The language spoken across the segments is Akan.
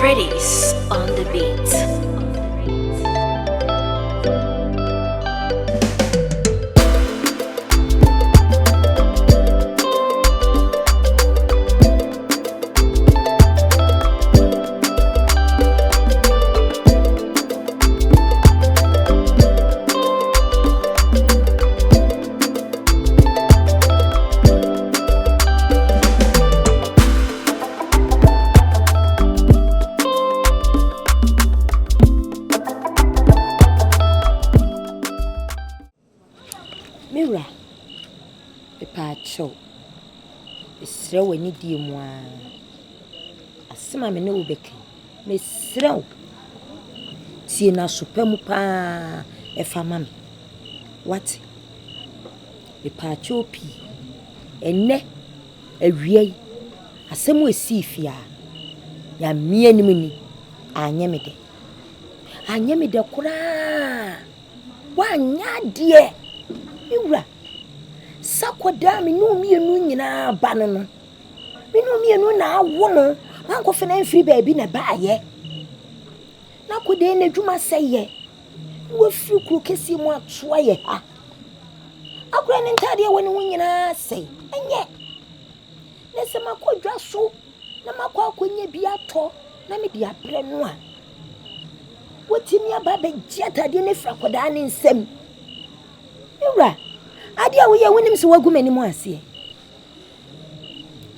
Pretties on the beat. Sra wani die mu a asema me ne wo beke me sra tie na sopamu pa e fa ma me what e pa chopi enne awie asemu esi fia ya mie nim ni anye me de kura wa nya de ewura sakoda me no mienu nyina ba no no me no mienu na awo no anko fe na mfiri baabi na baaye na kode na dwuma seye wo firi kru kesi mu atoa ye ha akura ne ntade woni wo nyina sei enye na se makodwa so na makwa akonye bi ato na me dia brɛ no a wotimi aba be giatade ne frakoda ne nsem ewura ade a wo ye wonim se wagu mani mu ase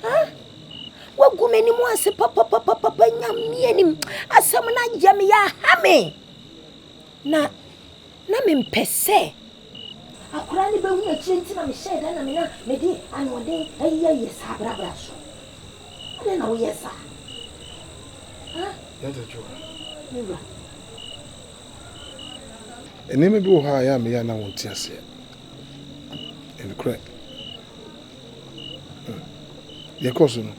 ha wagu mani mu ase papa nyamie nim asam na jam ya hame na me mpese akura ni be hu akire nti na me sheda na me na me di anode ayi sabra so ade na wo yesa ha Yantah joa niwa eneme bi wo ha ya me ya na wonti ase and crack. Your cousin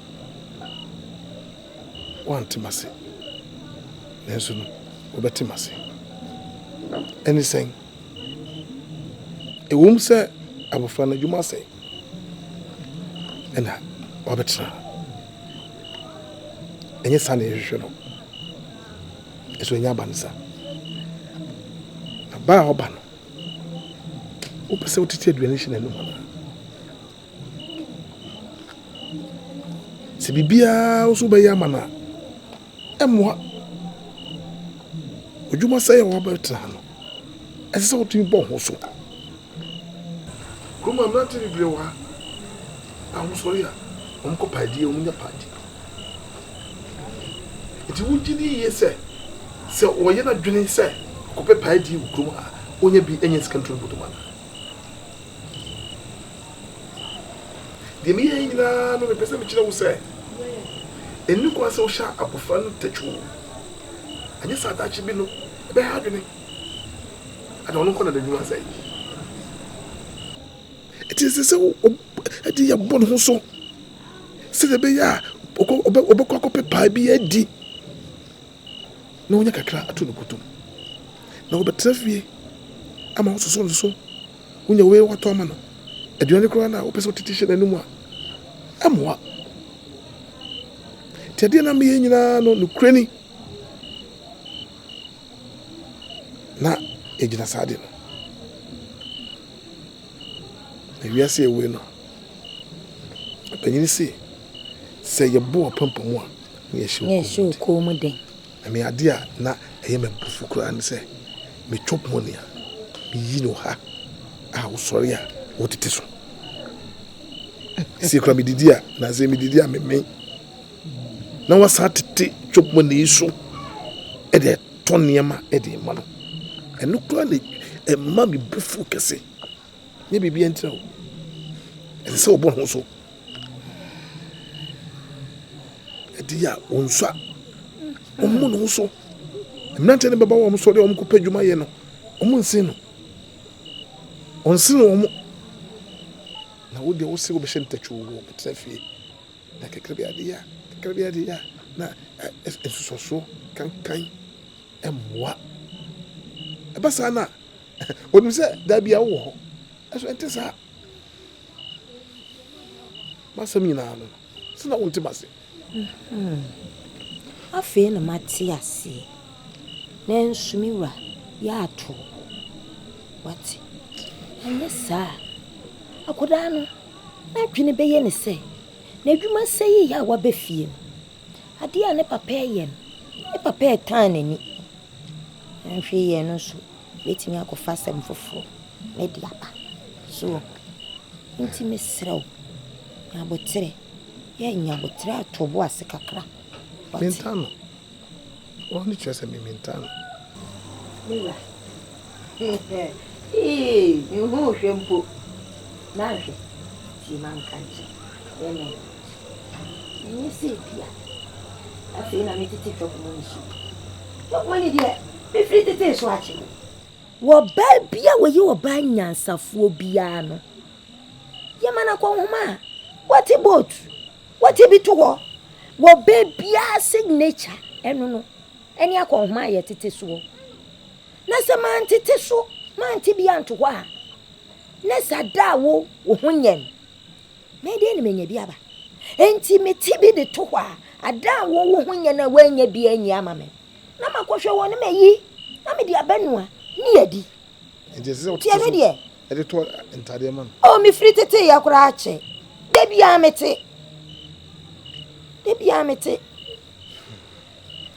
one Timasi. Nenson, Obetimasi. Anything. A woman said, I will find a you must say. And that, Obetra. And your son is usual. It's when you're banza. By Oban. Ope se otite aduanation enu mana se bibia oso be ya mana emwa odwuma se wo ba tra no ese se otimi bo ho so kuma mate bibia wa awu sori a omko padi omunya padi eti wugidi yese se oye na dwene se ko pe padi ukuma onye bi enye secondary bodoma de mi yina no me pese me kire wo se enu kwa se wo sha abofa no tachu anye sa dachi bi no be ha dwene ada ono ko na da dwuma sai it is so edi ya bon ho so se de be ya obekwa ko pepa bi adi na wonya kakra ato no kutum na obetrafie ama so wonya we wato ama no aduane kro na wo pese otitishe na nemu a amwa tede na me nyina no nukrani na ejina sade no na wiase ewe no apanyini se Yeboah pampamu a na yehwe ko mu den na me ade a na eye me bufu kro an se me chop money a me yi no ha a wo sori a wo tete so si kra me didi a na se me didi a me na wasa tete chop money so e de ton niema e de ma no eno kra le e ma me bufu kese ne bibi entra o e se obon ho so e di ya onsa omo no so emnante ne baba wo mo so de omo ko padwuma ye no omo nsin no onsin omo na wo de wo se wo be hentachu wo betrafie na kekrebi ade ya na esusoso kankan emwa ebasa na onim se da bia wo ho eso entesa masam nyina no sina wonti base Afei na mate ase. Na nsumi ya ato. What? Anya saa. Akoda no. Na dwene beye ne se. Na adwuma sey ya wabefie no. Ade a ne papa ye no. Ne papa tan nani. Ahwe ye no so. Betimi akofa sem foforo. Me di apa. So. Nti mesrew. Ya botre. Ya nya botre atobo ase kakra. Mentano. Oni chese me mentano. Mira. Mi hu hwempo. Na hwe. Ti man kanche. Ene. Ni se bia. Afei na metete twoko mo nsu. Twoko ni de. Me free tete so ache. Wo ba bia wo yi wo ba nyansafuo bia no. Yemana kwa homa. What about? What be to wo? Wo ba bia signature eno no. Eni akwa homa ye tete so. Na se man tete so, man ti bia nto a. Na sada wo honyen. Me de ni menya bia ba. Enti me ti bi de to a. Ada wo honyen na wanya bia nyi ama me. Na makohwe wo ne meyi. Na me di abenua. Ni adi. Enti se o ti eno de. E de to entade man. Oh, me free tete ya kura ache. De bia mete. De bia mete.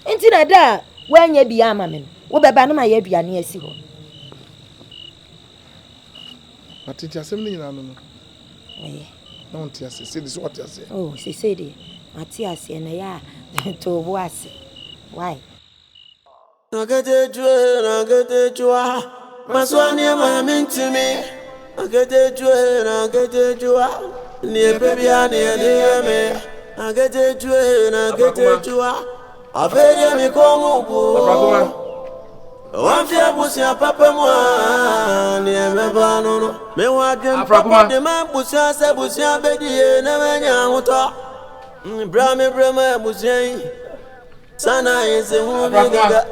Enti na da wanya bia ama me. Wo beba no ma ye aduane asi ho. Matiti asem ni nyina no. Eh. Na on ti ase, se di so what ase. Oh, se de. Mati ase na ya to bo ase. Why? Aketekyiwaa. Maswani amamintimi. Aketekyiwaa. Ni ebebia ni edeme. Aketekyiwaa. Afere mi komubu. Wafia busia papa mwa ni emeba nono. Me wadem papa de ma busia se busia bedie na menya huto. Brame busia sana ese hu bigaga.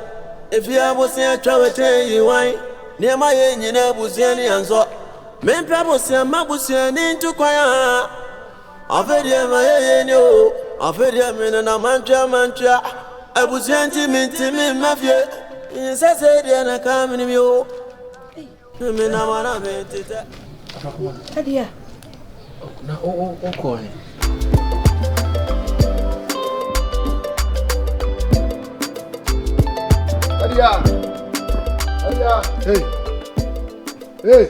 Efia busia twawete yiwan. Ni ma ye nyina busia ni anso. Me pia busia ma busia ni ntukwaya. Afere ma ye ni o. Afere me na mantua. Abusia ntimi mafie. Sase de na kamini mi o. Me na mana betete. Adia. Na o ko ni. Adia. Hey.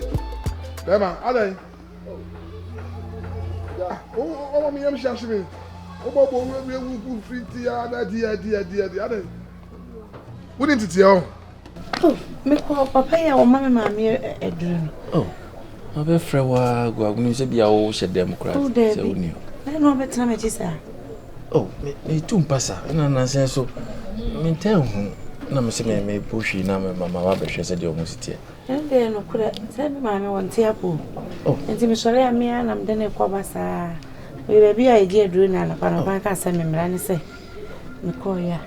Bema, Aden. Oh, mi yam shashimi. Obo we free tia na dia. Aden. Who didn't tell? Oh, me call papa ya o mama mami eduru. Oh. Abe frewa gwagunu se bia o she democrat se oni. Na no betra me chisa. Oh, me tum pasa. Na nansen so. Me nten hu. Na me se me pushi na me mama wa be hwe se de o musitie. Ende no kura se me mami wonte apo. Oh. Enti me sore ya me na me de ne kwabasa. We be bia eje eduru na na pa ka se me mra ne se. Me call ya.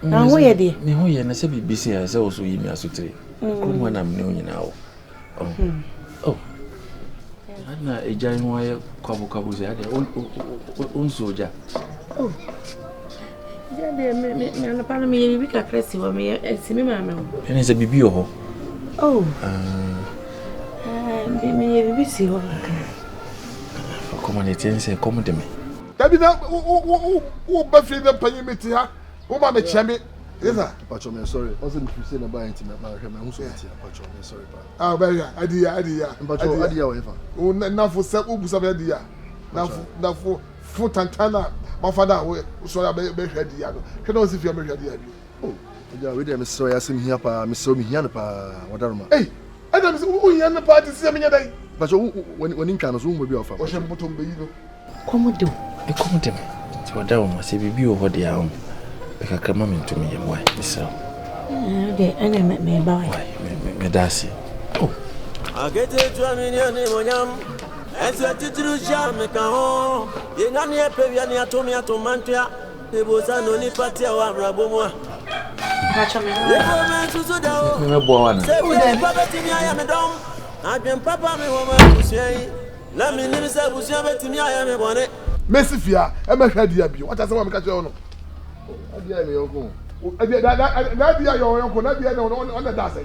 Na ho ye de. Me ho ye na se bibisi ya se o so yi mi asotire. Ko na me onyina wo. Oh. Oh. Ana ejan ho ye kwabu se ade on soja. Oh. Ya de me na pa na me ye bi ka kresi wo me esi me mama wo. Ene se bibi ho. Oh. Me ye bi si ho. Como ne tense como de me. Dabi na o ba fi na panyimiti ha. O ma me chame. Yes, Pacho, me sorry. Also, if you say about intimate, my who's Pacho, me sorry, pa. Ah, very adia. Pacho, adia, whatever. Oh, na for se ubu sabe adia. Na for tantana. My father, so I be ready. I don't see if you are ready. Oh, yeah, we did. Sorry, I see here, pa. Me saw me here, pa. Whatever. Hey, I don't see who you are the party. See me today. Pacho, when in Canada, who will be offer? What's your bottom be? Como do? E como de me. Ti wada o ma se bibi o ho de a o. Beka krama me ntumi ye boy. Misra. De ana me ba wai. Me dasi. Oh. Aketekyiwaa mi ni ani monyam. Ese titru sha me ka ho. Ye na ne pevia ne atomantua. Ebosa no ni patia wa abrabom a. Pacho me. Ye ko me susu da o. Me bo wana. Se bi papa timi aya me dom. Adwen papa me wo ma busuai. Na me nim se busuai betimi aya me bone. Mesifia, e me hwadi abi. What ase wa me ka che no. Abia me yoko. That be your uncle, that be on the dash.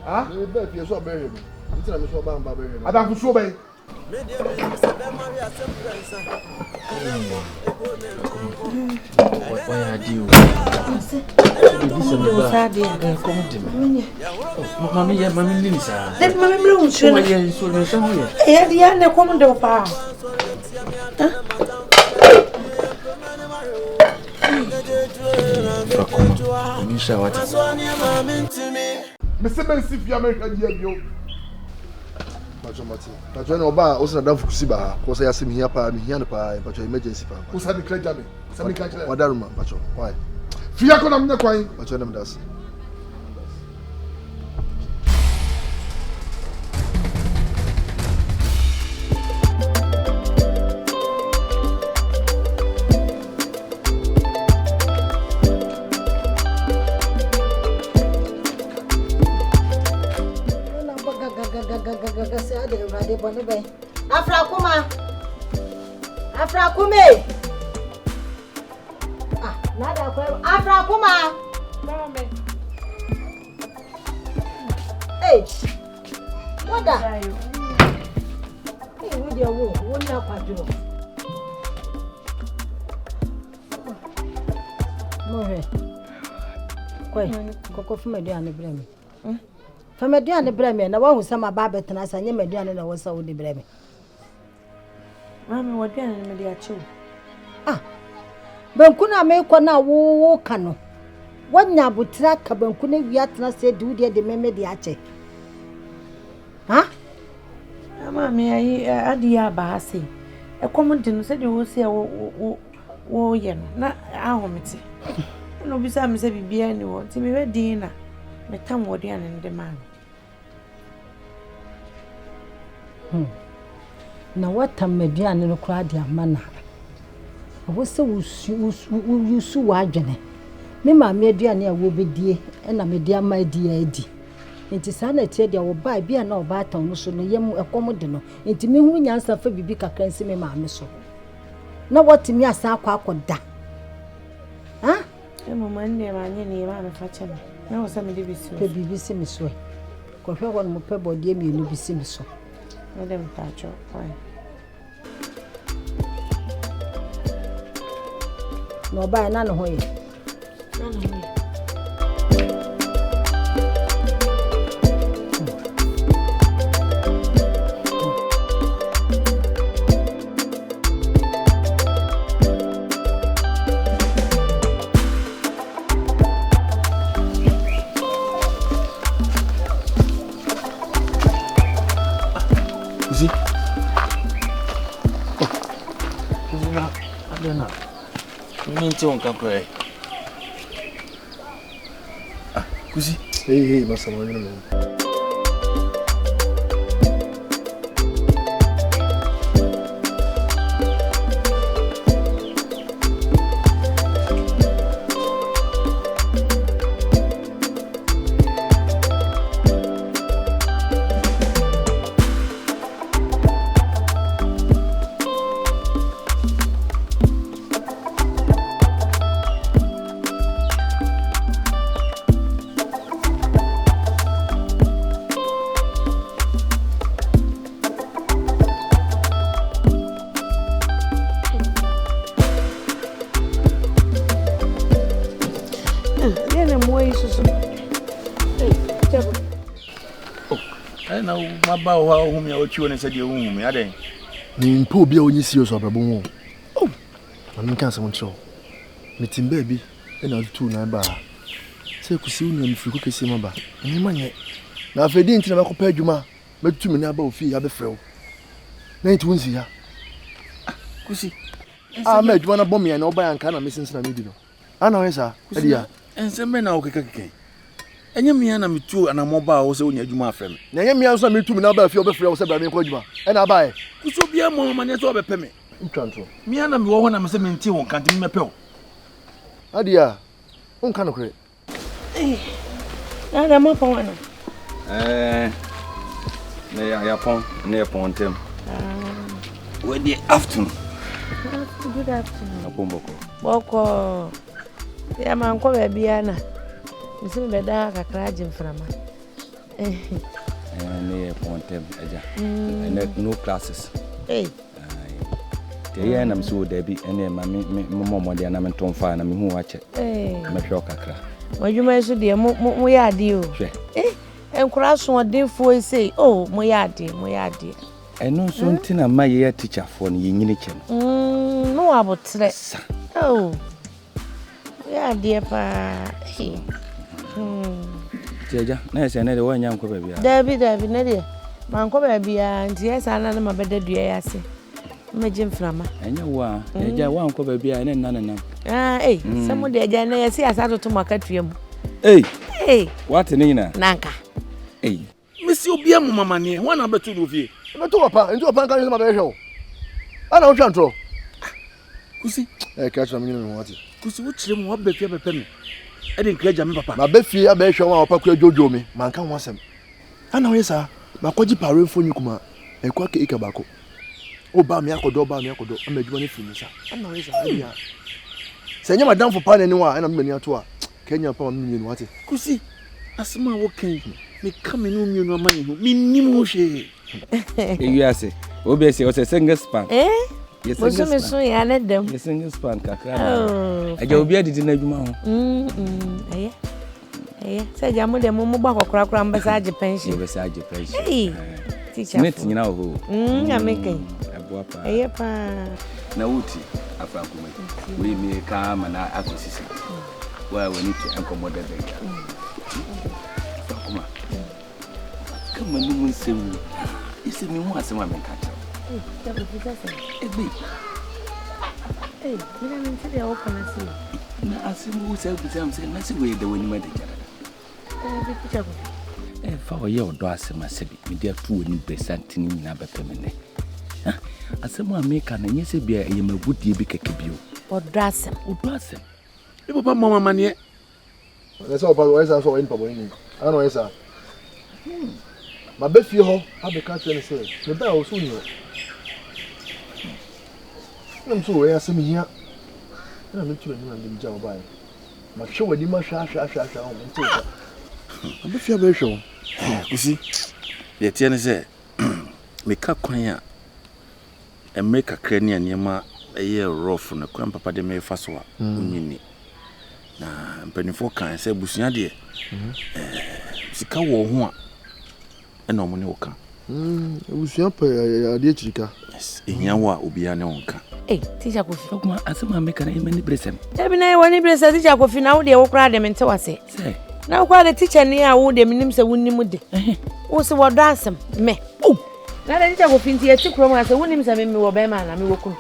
Ah? Me be fi so bury me. Ntina me so ba mba bury me. Adam so bay. Why are you? Mammy, Lisa. Let Mammy Bloom show you so. Eh, the other common pa. You shall what? Mr. Bensi fi America dia. Pacho Mati. Pacho no ba o se na dan fukusi ba. Ko se yasim hia pa, mi hia no pa, pacho emergency pa. Who said the credit me? Sami ka kire. Wadaruma pacho. Why? Fia ko na me kwan. Pacho na me das. Afrakoma. Ah, nada kwa Afrakoma. Mama. Hey. What da? Hey, with your wo, wo na kwajo. Mohe. Kwai, koko fuma duane breme. Fuma duane breme na wo husama ba betena sanye meduane na wo sa wo de breme. Mama, what do you mean with your Ah, Bankuna me kona wo kano. Wanya butra ka bankuna wiatna se dude de meme de ache. Ha? Mama, me adia ba ase. E komode no se de wo se wo ye no na ahomete. No bisa me se bibia ni wo. Ti me we din na me tam wo de an de man. Na wata mediane no kra de amana. Wo se wusu wadwene. Me ma me aduane a wo bedie na me de ama di adi. Enti sa na tie de wo ba bia na oba atan no so no yem ekomode no. Enti me hu nyansa fa bibi kakra nsi me ma me so. Na wotimi asa akoda. Ha? E mama nne ma nye ni ma me fa cheme. Na wo se me de bisu. Pe bibi se me so. Ko hwe won mo pe bodie me no bi se me so. Madam Pacho, why? No ba na no hoye. Kusi. Hey, masa mo ni mo. Maba wa home ya ochiwo ne sede hu me Aden Ni mpo obi a onyi serious abrabo ho. Oh. Mami kan se tro. Meeting baby e na tu na ba. Se kusi unu mi friku kesi ma ba. Ni manye. Na afedi nti na bakopa adwuma. Metu me na ba ofi ya be frew. Na nti wonsi ya. Kusi. Ma adwuma na bom ya na oba ya nka na mesin na medi no. Ana we sa. Edi ya. Ense me na okekeke. Enye mia na metu na moba wo se onya adwuma afem. Na enye mia so na metu me na ba fi obefre wo se bra me ko adwuma. E na ba e. Kuso bia mo ma ne so obepe me. Ntwanto. Mia na me wo ho na me se menti won kan ti me pew. Adia. Unka no kre. Na mo pon wana. Ya pon, ne pon tem. We the afternoon. Good afternoon. Apomboko. Boko. Ya man ko baby ana. Nsim beda kakra jimframa. Ne pontem aja. No classes. Eh. Te na mso da bi ene ma me de na me tonfa na me hu ache. Me hwe kakra. Wadwuma so de mo ya ade o. Enkura so odefo sei. Oh, mo ya ade. Eno so ntina ma ye teacher for no yenyini che no. No abotre. Oh. Ya ade pa. Teja, na ese na de wanya nko ba bia. Dabi na de. Man ko ba bia nti esa na ma beda dua ya se. Ma jimframa. Enya wa, teja wa nko ba bia ene nananam. Samo de aja na yesi asato to makatuam. What ni na? Nanka. Mesi obia mu mama ne, ho na betu Dufie. Betu papa, nti papa kan ma be hwe o. Ana wo twantro. Kusi, catch na menino no wati. kusi wo kire mu obefia bepe me. E de nkraja me papa. Ma be fie aba hwe wa papa kura jojo me, man kan ho asem. Ana wo yesa, ma kwaji pare fo nyukuma. E kwa ke ika bako. Oba me akodo, ama adwuma ne fini sa. Ana wo yesa bia. Se nya madam fo pa na ni wa, ana me ni ato a. Kenya pa me ni wati. Kusi, asema wo kan. Me come no me no man hu. Me nim wo hwe. Ewiase. Obi ese o se single span. Yes, me so ya na dem. Yes, single span kakra. Aja obi adidi na adwuma ho. Say jamu dem mo gba kokora mbasa age pension. Mbasa age pension. Teacher. Net nyina ho. Ya meken. Aboa pa. Pa. Na wuti afrakoma. We me ka ma na akosisi. Wa we need to accommodate them. Afrakoma. Come on, no say we. Isi mi mu asema me ka. Mira me ntede ya wako na si. Na asimu say na si we de woni ma de jara. Teacher ko. Fa wo ye odo asema sebi. Me de atu woni present ni nyina bepe me ne. Asemu America na nyese bia ye magudie bi keke bio. Odo asem. E papa mama ne. Let's all go esa so win pabo ni. Ana esa. Ma be fie ho, abeka tene se. Me ba o so nyo. Nem so we asem hia. Na me tu ni na dem ja obai. Ma hwe wadi ma hwa o nti ko. Be fie be hwe. Kusi. Ye tie ne se me ka kwan a America krani anema eye rough na kwan papa de me fa so a onyini. Na mpanifo kan se busua de sika wo ho a ena omo ne woka busua pa ade chirika. Yes, ehia wo a obia ne wonka. Teacher Kofi. Kuma asema America na imani bresem. Ebi na woni bresa teacher Kofi na wo de wo kra de mente wase. Say. Na wo kra de teacher ni a wo de minim se wonnim de. Wo se wo do asem me. Na de teacher Kofi nti eti krom ase wonnim se me wo be ma na me wo kun.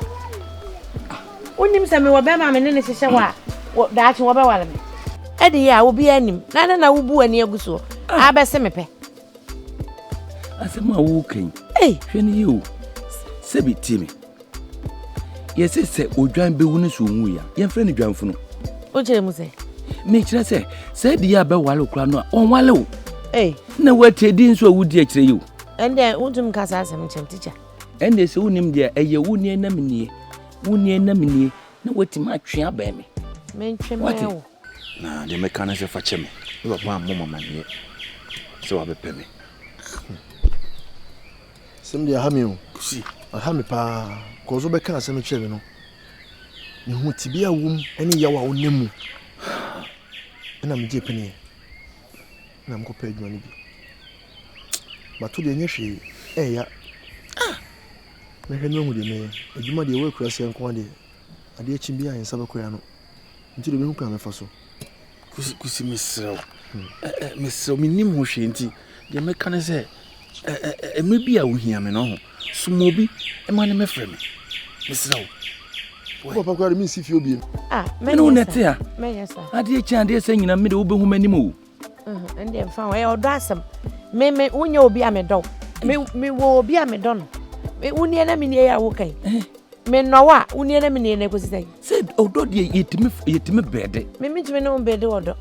Wonnim se me wo be ma me ne hyehyɛ wa. Da achi wo be wale me. E de ya wo bi anim. Na wo bu ani aguso. Abese me pe. Asema wo kan. Hwe ni yo. Sebi timi. Yese se odwan be wonu so hu ya. Ye mfre ni dwanfo no. O kire mu se. Me kire se de ya be wale kura no on wale o. Na wati di nso wudi a kire yo. Ende untum kasa asem chem teacher. Ende se wonim de eye woni enamnie. Na wati ma twe aba me. Me ntwe me wo. Na de me kan se fa cheme. E papa mo mama ne. Se wa be pe me. Sem dia hamio. Kusi. Hami pa. Kozo be kan asem kire no. Ni hu tibia wum ene yawa onemu. Na me je pene. Na mko pe adwuma ni bi. Matilda enye hwe ya. Me hwe no hu de me. Adwuma de we kura se nko de. Ade echi bia ensa be kura no. Nti de me hu kan me fa so. Kusi misro. Misro minim ho hwe nti de me kan se me bia wo hia me no ho. Sumo bi e ma ne me frɛ me. Misro. Papa kura mi si fi obi. Me no nete a. Me yesa. Ade echi ade se nyina me de wo be hu manim o. Ende mfa wo odo asem. Me unya obi amedo. Me wo obi amedo no. Me uni na me ne ya wo kai. Me no wa uni na me ne na kosisai. Se odo de yetime bede. Me mitime no bede odo.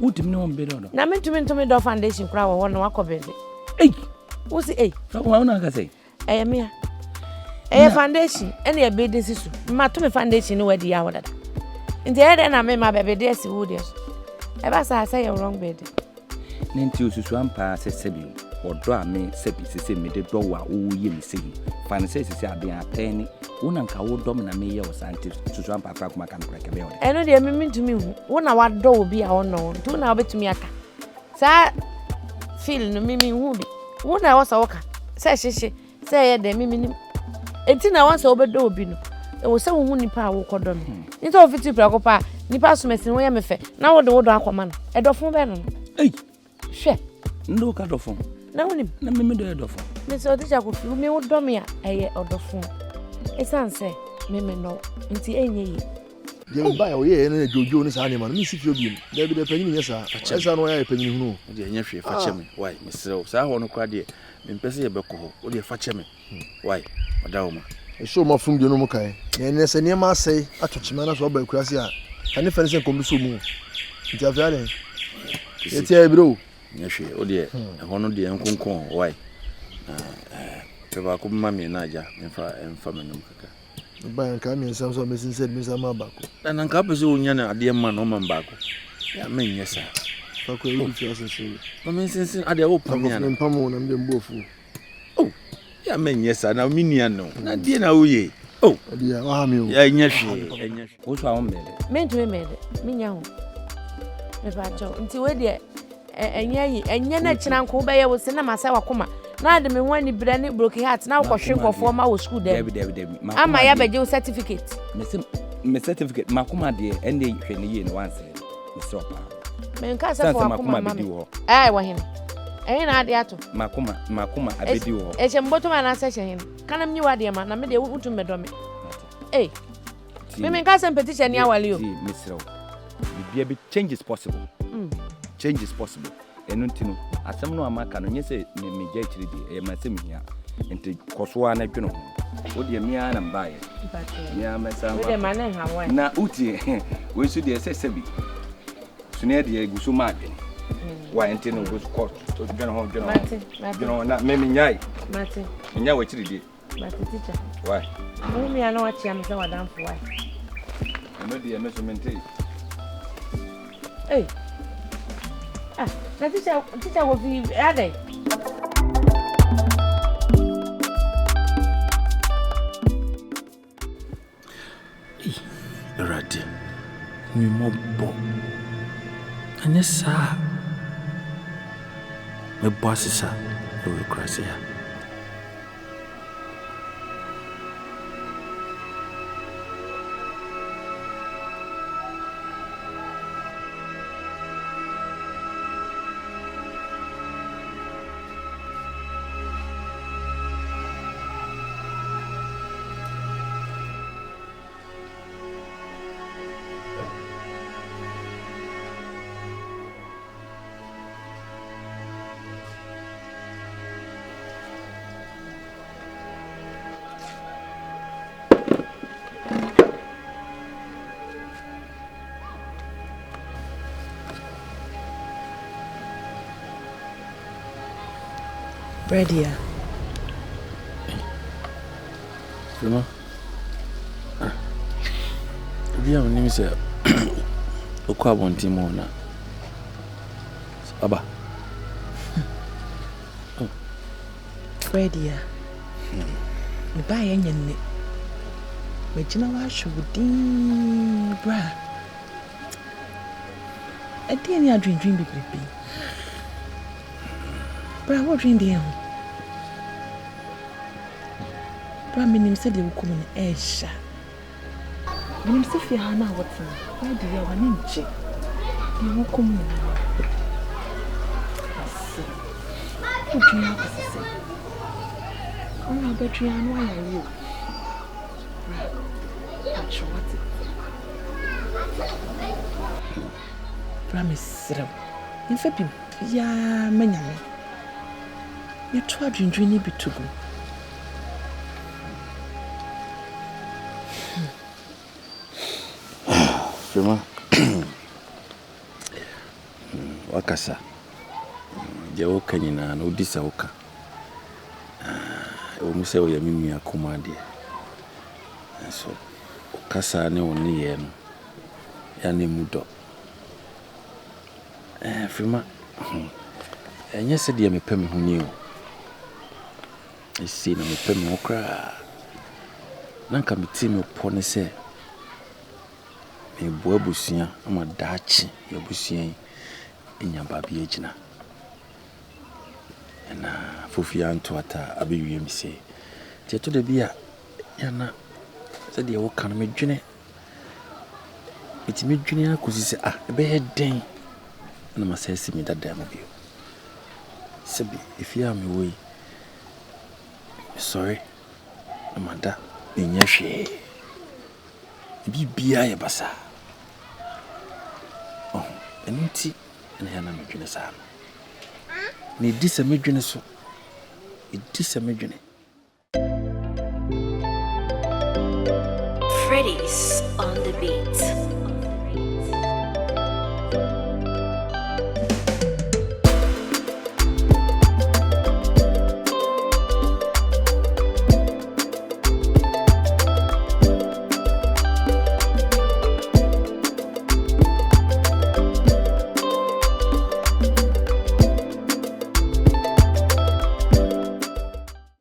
Wutime no bede odo. Na me ntumi do foundation kura wo no akobede. Wo si fa wo na ka sei. Me foundation ene ya bede sisu. Ma to me foundation no wadi ya wodada. In the end, I made my baby dear, see who this. Ever say you're wrong, bed. Ninty Susan pass a sebi, or draw me, sepi, me the door, who ye see. Fancies is a penny, one and cow domina me or scientist to swamp a crack my can crack a bell. I know they mean to me, one hour door will be our known, 2 now bet to me. Sir, feel no mimi who be. One I was a walker. Say she say the mimi. 18 hours over door bino. There was some woman nipa walk on me. Into of it to Pracopa, Nipa Smith and William Fe. Now the old Aquaman, a dofon venom. Hey, she no cut of phone. No one, let me do it of phone. Miss Odisha could feel me with Domia, a or the phone. It's answer, Mimi no, into any. You buy away and Jojo is animal, Miss Fiobium. There be the penny, yes, sir. As I know I penny who. Dear Nephew, fetch me. Why, Miss Rose? I want to cry, dear. In Pessia Beco, or dear fetch me. Why, Madama? I saw my from the Nomokai. And as a near mass say, I touch manners over Crasia. And if anything comes so move. It's a valley. It's a bro. Nephew, oh dear, I want to the uncle. Why? Peva Mammy Naja, and Faminum. By and coming and some missing said Miss Amabaco. And Uncle Yana, dear man, Oman Baco. I mean, yes, sir. How could you feel so? I mean, since I open and Pamon and then both. Oh, yeah, mean, yes, sir. Now, Miniano, not dear now, ye. Oh, dear, I'm you. Yes, what's our own meant to made it, Minion. Until we're there, and yet, Uncle Bayer was send myself a coma. Now the men when the brandy broke hats now for shrink of 4 hours school there. I'm my Abejo certificate. Miss certificate, Makuma dear, and they can in one say, Mr. Men casa for Makuma. I want him. Ain't I the ato? Makuma, Abedio. It's a bottom and answer him. Can I knew idea, man? I made a wood to medomi. Eh, women cousin petition ya while you, Miss Rowe. Be change is possible. Change is possible. And until as some no American, yes, me judge, my semi here, and to Coswana, you know. What do you mean? And buy it. Yeah, my son, with a man and Hawaii. Now, Uti, we should assess a bit. Soon, the Gusuma. Why, until it was caught to General, not maybe Yai. Martin, and now what you did. Teacher. Why? Maybe I know what you am so down for why. I know the measurement. Hey. Ah, that teacher will be Aden. Ready. We mob. And yes, sir. My boss is a little crazy. Bredia. Fema. Bia oni se okwa bonti mo na. Aba. Bredia. Me ba ye nyanne. Me gina wa hwudin bra. Ade ni adwendwen bebrebe. Bra, what dream do you? Bra, my name said you will come in Asia. My name said you are now what? Why do you have an inch? You will come in. What do you have to say? I'm not better than why are you? Bra, what? Bra, Miss Rowe. In fact, yeah, many. You tried to drink it to go. Fema. Wakasa. Jewo kanyina na odisa oka. Omuse o yamimi akoma de. So okasa ne oni ye no. Yane mudo. Frima. Enye se de me pem ho ni o. Esi na me pem ho kra. Nanka me ti me pone se me boa busia ama daachi ya busia enya babi agina. Na fofia nto ata abewie mi se. Ti to de bia yana se de wo kan me dwene. Iti me dwene akosi se ebe he den na masesi mi dada mo bio. Sebi ifia me wo yi. Sorry. Amanda enya hwe. Bibia ye basa. Oh, enti na yana me dwene sa. Ni disa me dwene so. Disa me dwene. Freddy's on the beat.